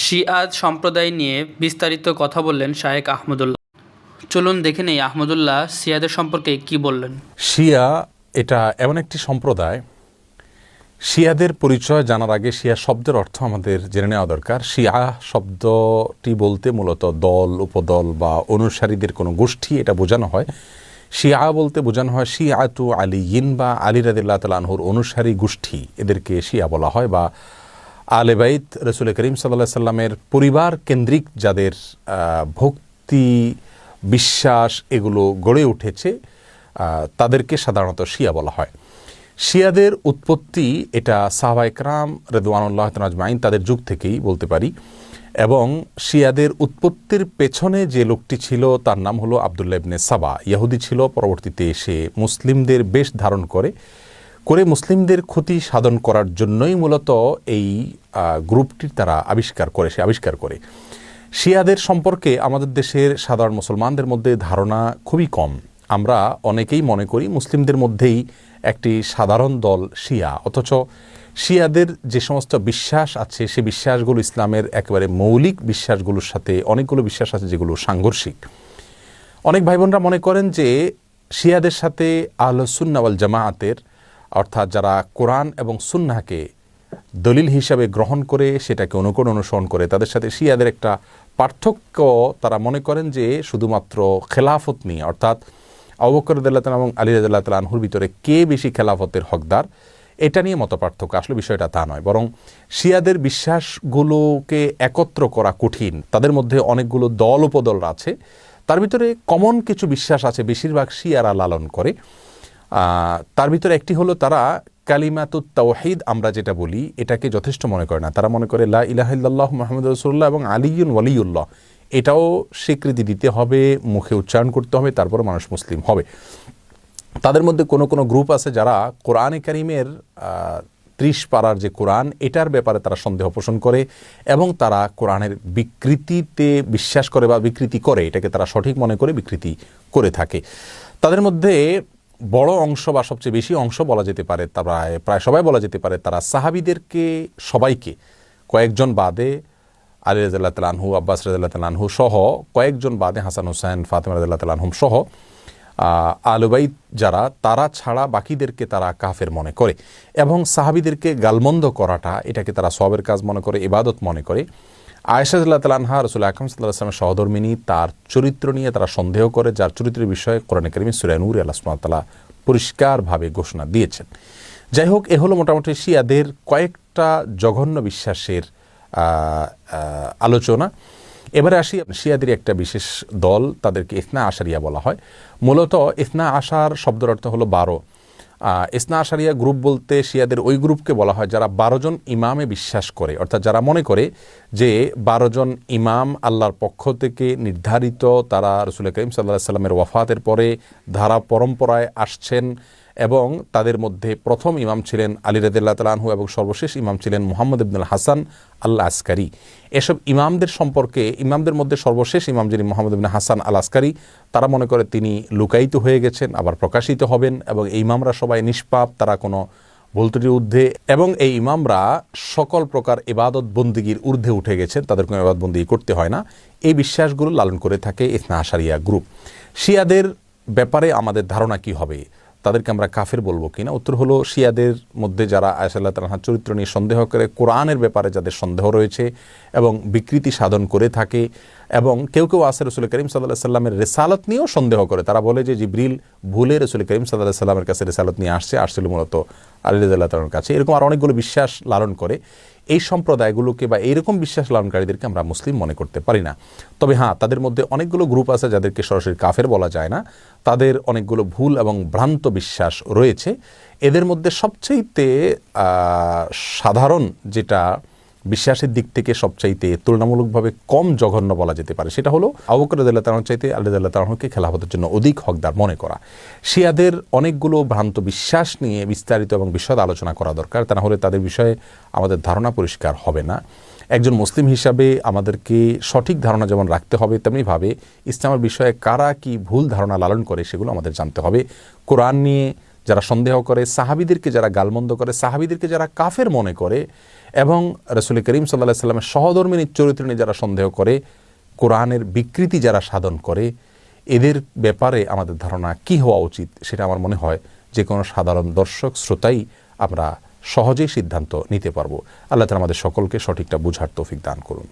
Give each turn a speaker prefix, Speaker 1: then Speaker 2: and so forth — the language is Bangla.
Speaker 1: শিয়াদ সম্প্রদায় নিয়ে বিস্তারিত কথা বললেন শায়েখ আহমদুল্লাহ। চলুন দেখে নেই আহমদুল্লাহ শিয়াদের সম্পর্কে কি বললেন।
Speaker 2: শিয়া এটা এমন একটি সম্প্রদায়, শিয়াদের পরিচয় জানার আগে শিয়া শব্দের অর্থ আমাদের জেনে নেওয়া দরকার। শিয়া শব্দটি বলতে মূলত দল, উপদল বা অনুসারীদের কোনো গোষ্ঠী এটা বোঝানো হয়। শিয়া বলতে বোঝানো হয় শিয়াতু আলিয়িন বা আলী রাদিয়াল্লাহু তাআলা আনহুর অনুসারী গোষ্ঠী, এদেরকে শিয়া বলা হয়। বা আলে বাইত রাসূল করিম সাল্লাল্লাহু আলাইহি সাল্লামের পরিবার কেন্দ্রিক যাদের ভক্তি, বিশ্বাস এগুলো গড়ে উঠেছে তাদেরকে সাধারণত শিয়া বলা হয়। শিয়াদের উৎপত্তি এটা সাহাবায়ে কেরাম রিদওয়ানুল্লাহ তাআলা আজমাইন তাদের যুগ থেকেই বলতে পারি। এবং শিয়াদের উৎপত্তির পেছনে যে লোকটি ছিল তার নাম হলো আবদুল্লাহ ইবনে সাবা। ইহুদি ছিল, পরবর্তীতে এসে মুসলিমদের বেশ ধারণ করে মুসলিমদের ক্ষতি সাধন করার জন্যই মূলত এই গ্রুপটির তারা আবিষ্কার করে। শিয়াদের সম্পর্কে আমাদের দেশের সাধারণ মুসলমানদের মধ্যে ধারণা খুবই কম। আমরা অনেকেই মনে করি মুসলিমদের মধ্যেই একটি সাধারণ দল শিয়া, অথচ শিয়াদের যে সমস্ত বিশ্বাস আছে সে বিশ্বাসগুলো ইসলামের একেবারে মৌলিক বিশ্বাসগুলোর সাথে অনেকগুলো বিশ্বাস আছে যেগুলো সাংঘর্ষিক। অনেক ভাই বোনরা মনে করেন যে শিয়াদের সাথে আহলুস সুন্নাহ ওয়াল জামাআতের, অর্থাৎ যারা কোরআন এবং সুন্নাহকে দলিল হিসাবে গ্রহণ করে সেটাকে অনুসরণ করে, তাদের সাথে শিয়াদের একটা পার্থক্য তারা মনে করেন যে শুধুমাত্র খেলাফত নিয়ে, অর্থাৎ আবু বকর রাদিয়াল্লাহু তাআলা এবং আলী রাদিয়াল্লাহু তাআলা আনহুর ভিতরে কে বেশি খেলাফতের হকদার এটা নিয়ে মত পার্থক্য। আসলে বিষয়টা তা নয়, বরং শিয়াদের বিশ্বাসগুলোকে একত্র করা কঠিন। তাদের মধ্যে অনেকগুলো দল উপদল আছে, তার ভিতরে কমন কিছু বিশ্বাস আছে বেশিরভাগ শিয়ারা লালন করে। তার ভিতরে একটি হলো তারা কালিমাতুত তাওহীদ আমরা যেটা বলি এটাকে যথেষ্ট মনে করে না। তারা মনে করে লা ইলাহা ইল্লাল্লাহ মুহাম্মাদুর রাসূলুল্লাহ এবং আলিয়ুন ওয়ালিউল্লাহ এটাও স্বীকৃতি দিতে হবে, মুখে উচ্চারণ করতে হবে, তারপর মানুষ মুসলিম হবে। তাদের মধ্যে কোনো গ্রুপ আছে যারা কোরআনে কারিমের 30 পারার যে কোরআন এটার ব্যাপারে তারা সন্দেহ পোষণ করে এবং তারা কোরআনের বিকৃতিতে বিশ্বাস করে বা বিকৃতি করে, এটাকে তারা সঠিক মনে করে বিকৃতি করে থাকে। তাদের মধ্যে বড় অংশ বা সবচেয়ে বেশি অংশ বলা যেতে পারে, প্রায় সবাই বলা যেতে পারে, তারা সাহাবীদেরকে সবাইকে কয়েকজন বাদে আলী রাদিয়াল্লাহু তাআলা আনহু, আব্বাস রাদিয়াল্লাহু তাআলা আনহু সহ কয়েকজন বাদে হাসান হোসেন, ফাতেমা রাদিয়াল্লাহু তাআলা আনহুম সহ আহলে বাইত যারা তারা ছাড়া বাকিদেরকে তারা কাফের মনে করে এবং সাহাবীদেরকে গালমন্দ করাটা এটাকে তারা সওয়াবের কাজ মনে করে, ইবাদত মনে করে। আয়েশা রাদিয়াল্লাহু তাআলা আনহা রাসূল আকরাম সাল্লাল্লাহু আলাইহি ওয়াসাল্লামের সহধর্মিণী, তার চরিত্র নিয়ে তারা সন্দেহ করে, যার চরিত্রের বিষয়ে কোরআনে কারিমে সূরা নূরে আল্লাহ সুবহানাহু ওয়া তাআলা পরিষ্কারভাবে ঘোষণা দিয়েছেন। যাই হোক, এ হলো মোটামুটি শিয়াদের কয়েকটা জঘন্য বিশ্বাসের আলোচনা। এবারে আসি শিয়াদের একটা বিশেষ দল, তাদেরকে ইসনা আশারিয়া বলা হয়। মূলত ইসনা আশার শব্দের অর্থ হলো 12। ইসনা আশারিয়া গ্রুপ বলতে শিয়াদের ওই গ্রুপকে বলা হয় যারা 12 জন ইমামে বিশ্বাস করে, অর্থাৎ যারা মনে করে যে 12 জন ইমাম আল্লাহর পক্ষ থেকে নির্ধারিত, তারা রাসূল করিম সাল্লাল্লাহু আলাইহি সাল্লামের ওয়াফাতের পরে ধারা পরম্পরায় আসছেন এবং তাদের মধ্যে প্রথম ইমাম ছিলেন আলী রাদিয়াল্লাহু তাআলা আনহু এবং সর্বশেষ ইমাম ছিলেন মুহাম্মদ ইবনুল হাসান আল আসকারি। এসব ইমামদের সম্পর্কে, ইমামদের মধ্যে সর্বশেষ ইমাম যিনি মুহাম্মদ ইবনে হাসান আল আসকারি, তারা মনে করে তিনি লুকায়িত হয়ে গেছেন, আবার প্রকাশিত হবেন এবং এই ইমামরা সবাই নিষ্পাপ, তারা কোনো ভুল ত্রুটির ঊর্ধ্বে এবং এই ইমামরা সকল প্রকার ইবাদত বন্দিগির ঊর্ধ্বে উঠে গেছেন, তাদের কোনো ইবাদত বন্দিগি করতে হয় না। এই বিশ্বাসগুলো লালন করে থাকে ইসনা আশারিয়া গ্রুপ। শিয়াদের ব্যাপারে আমাদের ধারণা কি হবে, তাদেরকে আমরা কাফের বলবো কিনা? উত্তর হলো, শিয়াদের মধ্যে যারা আয়েশা রাদিয়াল্লাহু তাআলার চরিত্র নিয়ে সন্দেহ করে, কোরআনের ব্যাপারে যাদের সন্দেহ রয়েছে এবং বিকৃতি সাধন করে থাকে, এবং কেউ আছে রাসূল করিম সাল্লাল্লাহু আলাইহি সাল্লামের রিসালাত নিয়েও সন্দেহ করে। তারা বলে যে জিবরিল ভুলে রাসূল করিম সাল্লাল্লাহু আলাইহি সাল্লামের কাছে রিসালাত নিয়ে আসছিল মূলত আলী রাদিয়াল্লাহু তাআলার কাছে। এরকম আর অনেকগুলো বিশ্বাস লালন করে। এই সম্প্রদায়গুলোকে বা এইরকম বিশ্বাস লালনকারীদেরকে আমরা মুসলিম মনে করতে পারি না। তবে হ্যাঁ, তাদের মধ্যে অনেকগুলো গ্রুপ আছে যাদেরকে সরাসরি কাফের বলা যায় না, তাদের অনেকগুলো ভুল এবং ভ্রান্ত বিশ্বাস রয়েছে। এদের মধ্যে সবচাইতে সাধারণ যেটা বিশ্বাসের দিক থেকে সবচাইতে তুলনামূলকভাবে কম জঘন্য বলা যেতে পারে সেটা হলো আবু বকর রাদিয়াল্লাহু তাআলা চাইতে আলী রাদিয়াল্লাহু তাআলাকে খেলাফতের জন্য অধিক হকদার মনে করা। শিয়াদের অনেকগুলো ভ্রান্ত বিশ্বাস নিয়ে বিস্তারিত এবং বিশদ আলোচনা করা দরকার, তা না হলে তাদের বিষয়ে আমাদের ধারণা পরিষ্কার হবে না। একজন মুসলিম হিসাবে আমাদেরকে সঠিক ধারণা যেমন রাখতে হবে, তেমনিভাবে ইসলামের বিষয়ে কারা কি ভুল ধারণা লালন করে সেগুলো আমাদের জানতে হবে। কোরআন নিয়ে যারা সন্দেহ করে, সাহাবীদেরকে যারা গালমন্দ করে, সাহাবীদেরকে যারা কাফের মনে করে এবং রাসূল করিম সাল্লাল্লাহু আলাইহি সাল্লামের সহধর্মিণীর চরিত্র নিয়ে যারা সন্দেহ করে, কোরআনের বিকৃতি যারা সাধন করে, এদের ব্যাপারে আমাদের ধারণা কি হওয়া উচিত, সেটা আমার মনে হয় যে কোনো সাধারণ দর্শক শ্রোতাই আমরা সহজেই সিদ্ধান্ত নিতে পারবো। আল্লাহ তাআলা আমাদের সকলকে সঠিকটা বুঝার তৌফিক দান করুন।